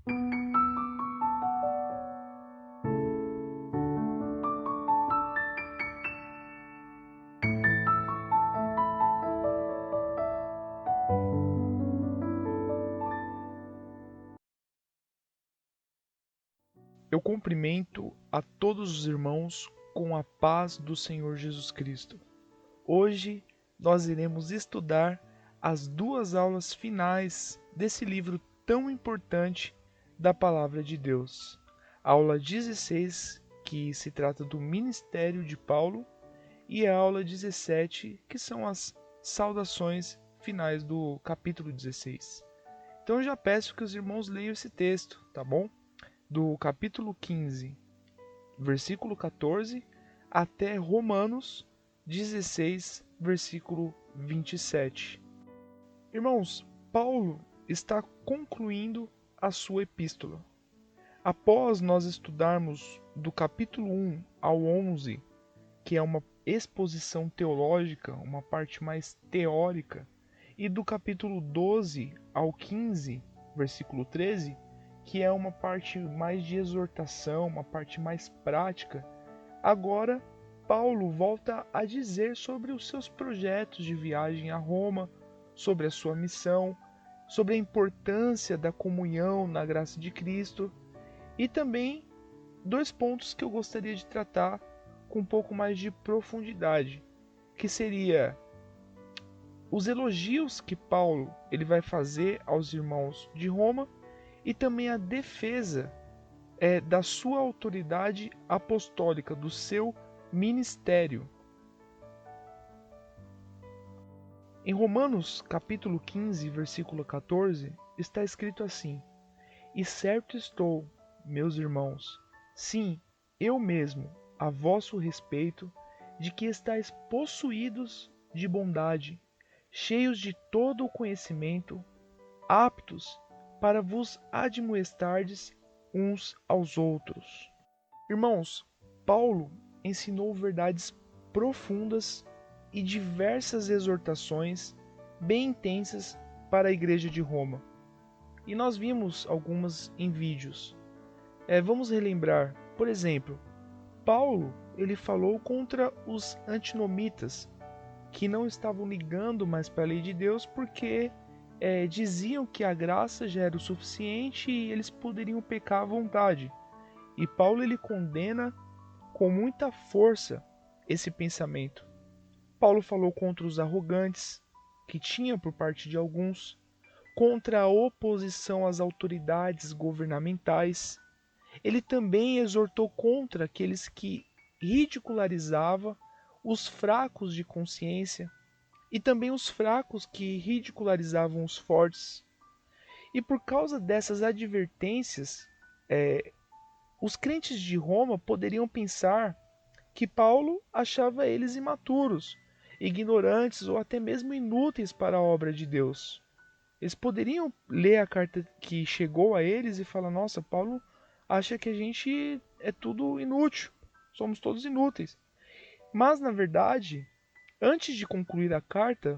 Eu cumprimento a todos os irmãos com a paz do Senhor Jesus Cristo. Hoje nós iremos estudar as duas aulas finais desse livro tão importante da Palavra de Deus. A aula 16, que se trata do ministério de Paulo, e a aula 17, que são as saudações finais do capítulo 16. Então eu já peço que os irmãos leiam esse texto, tá bom? Do capítulo 15, versículo 14, até Romanos 16, versículo 27. Irmãos, Paulo está concluindo a sua epístola. Após nós estudarmos do capítulo 1 ao 11, que é uma exposição teológica, uma parte mais teórica, e do capítulo 12 ao 15, versículo 13, que é uma parte mais de exortação, uma parte mais prática, agora Paulo volta a dizer sobre os seus projetos de viagem a Roma, sobre a sua missão, sobre a importância da comunhão na graça de Cristo, e também dois pontos que eu gostaria de tratar com um pouco mais de profundidade, que seria os elogios que Paulo ele vai fazer aos irmãos de Roma e também a defesa da sua autoridade apostólica, do seu ministério. Em Romanos capítulo 15, versículo 14, está escrito assim: E certo estou, meus irmãos, sim, eu mesmo, a vosso respeito, de que estáis possuídos de bondade, cheios de todo o conhecimento, aptos para vos admoestardes uns aos outros. Irmãos, Paulo ensinou verdades profundas e diversas exortações bem intensas para a igreja de Roma. E nós vimos algumas em vídeos. Vamos relembrar, por exemplo, Paulo ele falou contra os antinomitas, que não estavam ligando mais para a lei de Deus porque diziam que a graça já era o suficiente e eles poderiam pecar à vontade. E Paulo ele condena com muita força esse pensamento. Paulo falou contra os arrogantes, que tinha por parte de alguns, contra a oposição às autoridades governamentais. Ele também exortou contra aqueles que ridicularizavam os fracos de consciência e também os fracos que ridicularizavam os fortes. E por causa dessas advertências, os crentes de Roma poderiam pensar que Paulo achava eles imaturos, ignorantes ou até mesmo inúteis para a obra de Deus. Eles poderiam ler a carta que chegou a eles e falar: nossa, Paulo acha que a gente é tudo inútil, somos todos inúteis. Mas, na verdade, antes de concluir a carta,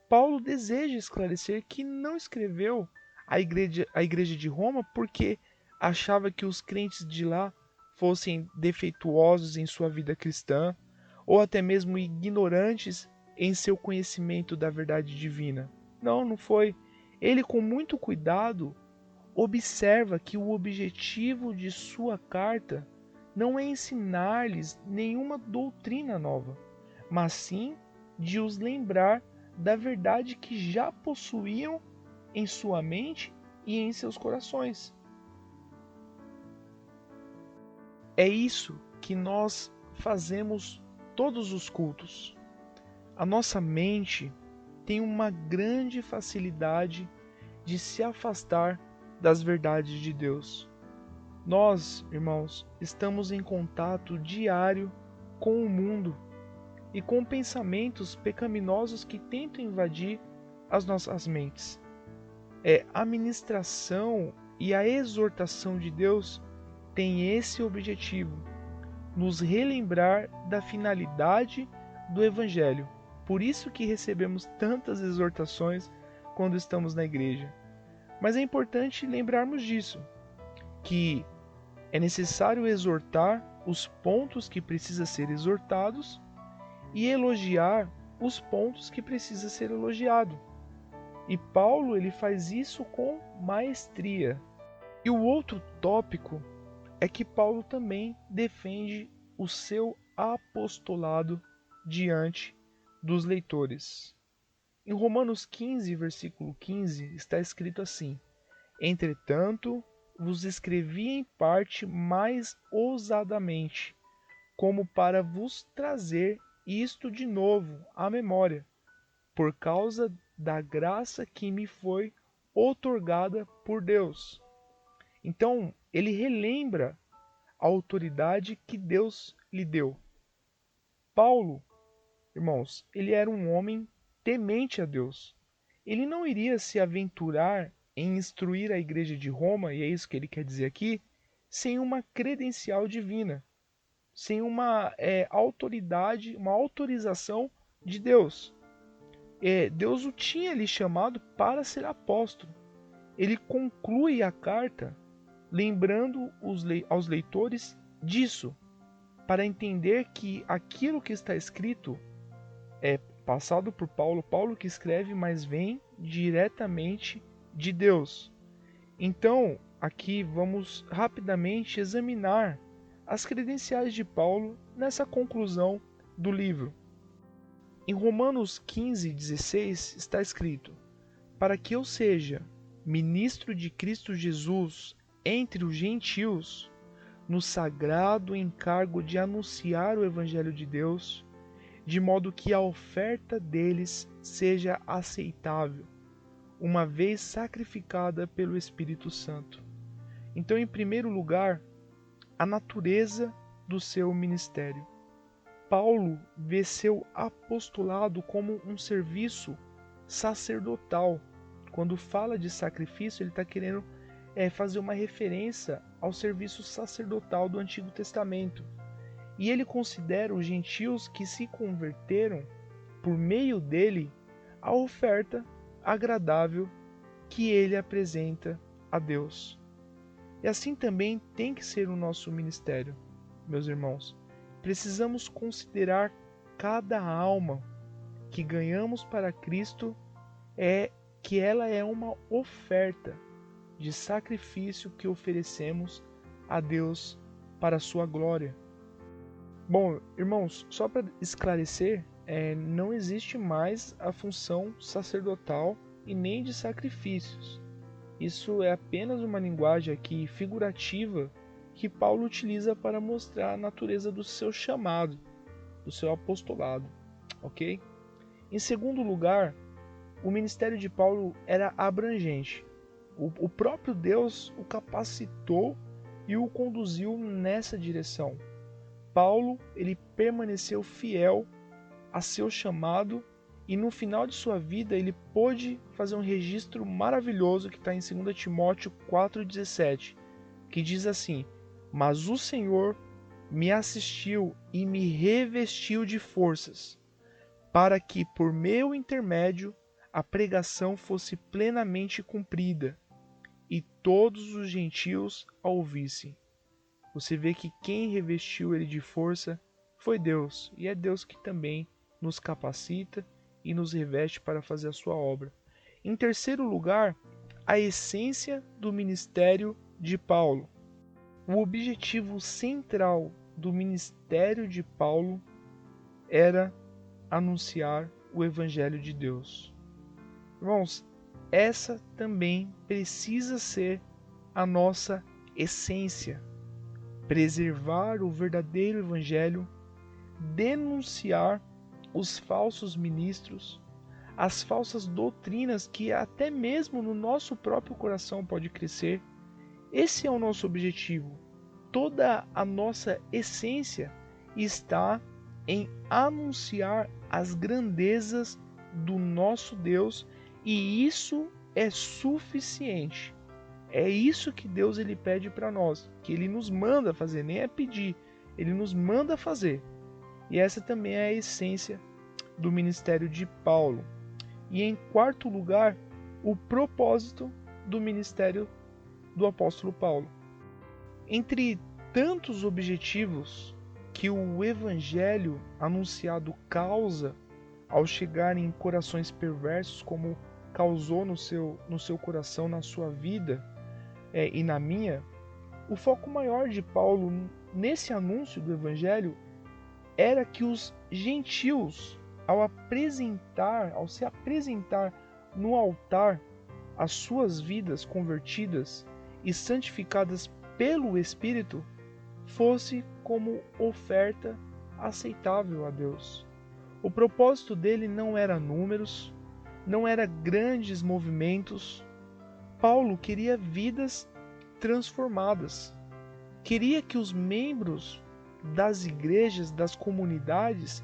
Paulo deseja esclarecer que não escreveu a igreja de Roma porque achava que os crentes de lá fossem defeituosos em sua vida cristã ou até mesmo ignorantes em seu conhecimento da verdade divina. Não, não foi. Ele, com muito cuidado, observa que o objetivo de sua carta não é ensinar-lhes nenhuma doutrina nova, mas sim de os lembrar da verdade que já possuíam em sua mente e em seus corações. É isso que nós fazemos todos os cultos. A nossa mente tem uma grande facilidade de se afastar das verdades de Deus. Nós, irmãos, estamos em contato diário com o mundo e com pensamentos pecaminosos que tentam invadir as nossas mentes. A ministração e a exortação de Deus tem esse objetivo: nos relembrar da finalidade do Evangelho. Por isso que recebemos tantas exortações quando estamos na igreja. Mas é importante lembrarmos disso. que é necessário exortar os pontos que precisa ser exortados e elogiar os pontos que precisa ser elogiado. E Paulo ele faz isso com maestria. E o outro tópico é que Paulo também defende o seu apostolado diante dos leitores. Em Romanos 15, versículo 15, está escrito assim: Entretanto, vos escrevi em parte mais ousadamente, como para vos trazer isto de novo à memória, por causa da graça que me foi outorgada por Deus. Então, ele relembra a autoridade que Deus lhe deu. Paulo, irmãos, ele era um homem temente a Deus. Ele não iria se aventurar em instruir a igreja de Roma, e é isso que ele quer dizer aqui, sem uma credencial divina, sem uma autoridade, uma autorização de Deus. Deus o tinha lhe chamado para ser apóstolo. Ele conclui a carta lembrando aos leitores disso, para entender que aquilo que está escrito é passado por Paulo, Paulo que escreve, mas vem diretamente de Deus. Então, aqui vamos rapidamente examinar as credenciais de Paulo nessa conclusão do livro. Em Romanos 15:16 está escrito: para que eu seja ministro de Cristo Jesus entre os gentios, no sagrado encargo de anunciar o Evangelho de Deus, de modo que a oferta deles seja aceitável, uma vez sacrificada pelo Espírito Santo. Então, em primeiro lugar, a natureza do seu ministério. Paulo vê seu apostolado como um serviço sacerdotal. Quando fala de sacrifício, ele está querendo fazer uma referência ao serviço sacerdotal do Antigo Testamento. E ele considera os gentios que se converteram por meio dele a oferta agradável que ele apresenta a Deus. E assim também tem que ser o nosso ministério, meus irmãos. Precisamos considerar cada alma que ganhamos para Cristo que ela é uma oferta de sacrifício que oferecemos a Deus para a sua glória. Bom, irmãos, só para esclarecer, não existe mais a função sacerdotal e nem de sacrifícios. Isso é apenas uma linguagem aqui figurativa que Paulo utiliza para mostrar a natureza do seu chamado, do seu apostolado, ok? Em segundo lugar, o ministério de Paulo era abrangente. O próprio Deus o capacitou e o conduziu nessa direção. Paulo, ele permaneceu fiel a seu chamado e no final de sua vida ele pôde fazer um registro maravilhoso que está em 2 Timóteo 4,17, que diz assim: mas o Senhor me assistiu e me revestiu de forças, para que por meu intermédio a pregação fosse plenamente cumprida e todos os gentios a ouvissem. Você vê que quem revestiu ele de força foi Deus, e é Deus que também nos capacita e nos reveste para fazer a sua obra. Em terceiro lugar, a essência do ministério de Paulo. O objetivo central do ministério de Paulo era anunciar o Evangelho de Deus. Irmãos, essa também precisa ser a nossa essência. Preservar o verdadeiro Evangelho, denunciar os falsos ministros, as falsas doutrinas que até mesmo no nosso próprio coração pode crescer. Esse é o nosso objetivo. Toda a nossa essência está em anunciar as grandezas do nosso Deus, e isso é suficiente. É isso que Deus ele pede para nós, que ele nos manda fazer, nem é pedir, ele nos manda fazer. E essa também é a essência do ministério de Paulo. E em quarto lugar, o propósito do ministério do apóstolo Paulo. Entre tantos objetivos que o evangelho anunciado causa ao chegar em corações perversos, como causou no seu coração, na sua vida e na minha, o foco maior de Paulo nesse anúncio do evangelho era que os gentios, ao se apresentar no altar as suas vidas convertidas e santificadas pelo Espírito, fosse como oferta aceitável a Deus. O propósito dele não era números, não era grandes movimentos. Paulo queria vidas transformadas. Queria que os membros das igrejas, das comunidades,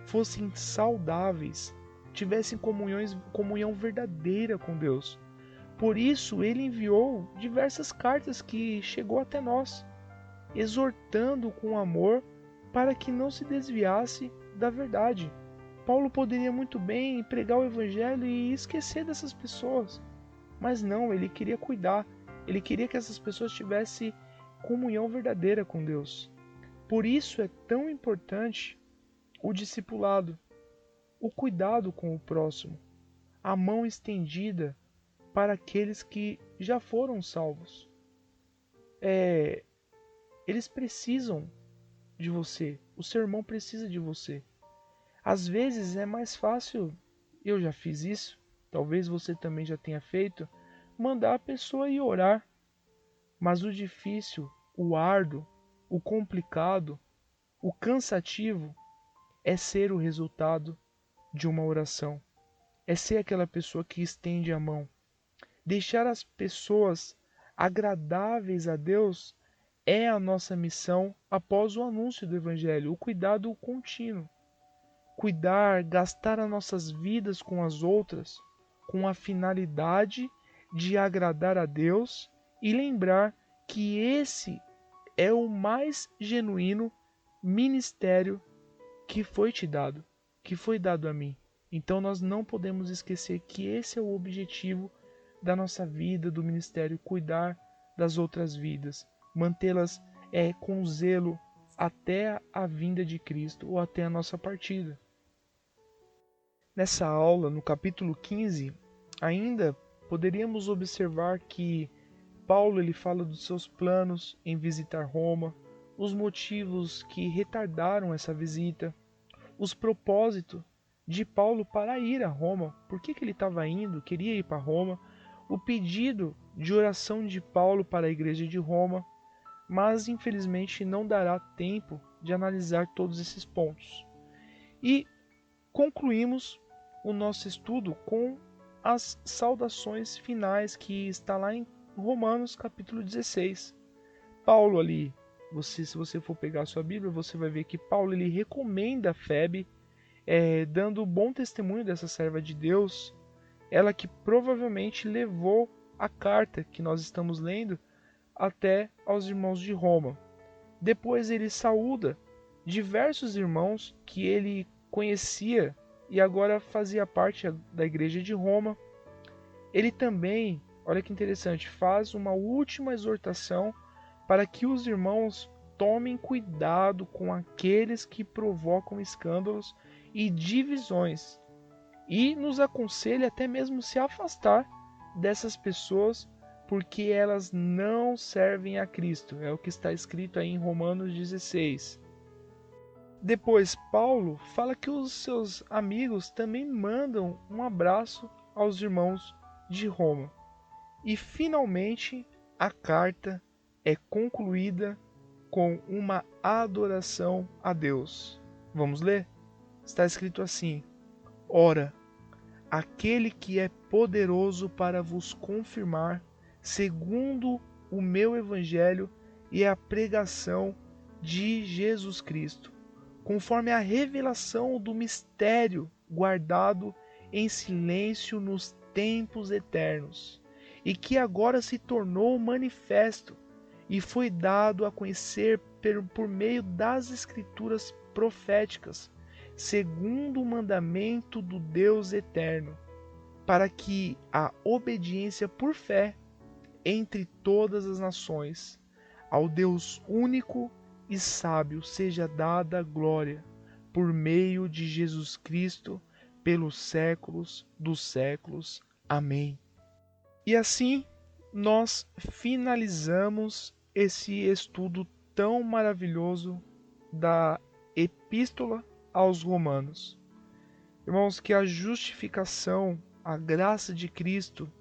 fossem saudáveis, tivessem comunhão verdadeira com Deus. Por isso, ele enviou diversas cartas que chegou até nós, exortando com amor para que não se desviasse da verdade. Paulo poderia muito bem pregar o evangelho e esquecer dessas pessoas, mas não, ele queria cuidar, ele queria que essas pessoas tivessem comunhão verdadeira com Deus. Por isso é tão importante o discipulado, o cuidado com o próximo, a mão estendida para aqueles que já foram salvos. Eles precisam de você, o seu irmão precisa de você. Às vezes é mais fácil, eu já fiz isso, talvez você também já tenha feito, mandar a pessoa ir orar. Mas o difícil, o árduo, o complicado, o cansativo é ser o resultado de uma oração. É ser aquela pessoa que estende a mão. Deixar as pessoas agradáveis a Deus é a nossa missão após o anúncio do Evangelho, o cuidado contínuo. Cuidar, gastar as nossas vidas com as outras, com a finalidade de agradar a Deus e lembrar que esse é o mais genuíno ministério que foi te dado, que foi dado a mim. Então nós não podemos esquecer que esse é o objetivo da nossa vida, do ministério, cuidar das outras vidas, mantê-las com zelo até a vinda de Cristo ou até a nossa partida. Nessa aula, no capítulo 15, ainda poderíamos observar que Paulo ele fala dos seus planos em visitar Roma, os motivos que retardaram essa visita, os propósitos de Paulo para ir a Roma, por que ele estava indo, queria ir para Roma, o pedido de oração de Paulo para a igreja de Roma, mas infelizmente não dará tempo de analisar todos esses pontos. E concluímos o nosso estudo com as saudações finais que está lá em Romanos capítulo 16. Paulo ali, se você for pegar a sua Bíblia, você vai ver que Paulo ele recomenda a Febe, dando bom testemunho dessa serva de Deus, ela que provavelmente levou a carta que nós estamos lendo até aos irmãos de Roma. Depois ele saúda diversos irmãos que ele conhecia e agora fazia parte da igreja de Roma. Ele também, olha que interessante, faz uma última exortação para que os irmãos tomem cuidado com aqueles que provocam escândalos e divisões, e nos aconselha até mesmo se afastar dessas pessoas, porque elas não servem a Cristo. É o que está escrito aí em Romanos 16. Depois, Paulo fala que os seus amigos também mandam um abraço aos irmãos de Roma. E finalmente a carta é concluída com uma adoração a Deus. Vamos ler? Está escrito assim: Ora, aquele que é poderoso para vos confirmar, segundo o meu evangelho e a pregação de Jesus Cristo, conforme a revelação do mistério guardado em silêncio nos tempos eternos, e que agora se tornou manifesto e foi dado a conhecer por meio das escrituras proféticas, segundo o mandamento do Deus eterno, para que a obediência por fé entre todas as nações, Ao Deus único e sábio seja dada a glória, por meio de Jesus Cristo, pelos séculos dos séculos. Amém. E assim nós finalizamos esse estudo tão maravilhoso da Epístola aos Romanos. Irmãos, que a justificação, a graça de Cristo,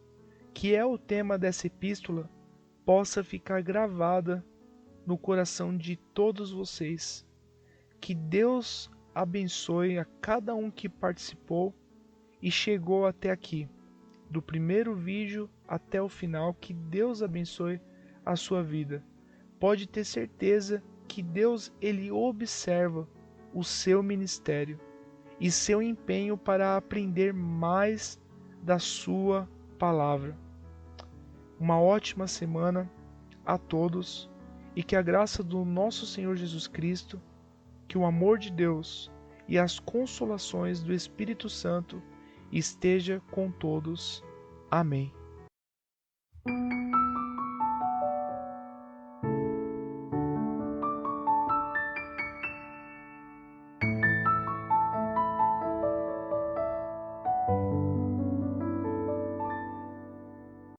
que é o tema dessa epístola, possa ficar gravada no coração de todos vocês. Que Deus abençoe a cada um que participou e chegou até aqui, do primeiro vídeo até o final. Que Deus abençoe a sua vida. Pode ter certeza que Deus, ele observa o seu ministério e seu empenho para aprender mais da sua palavra. Uma ótima semana a todos e que a graça do nosso Senhor Jesus Cristo, que o amor de Deus e as consolações do Espírito Santo esteja com todos. Amém.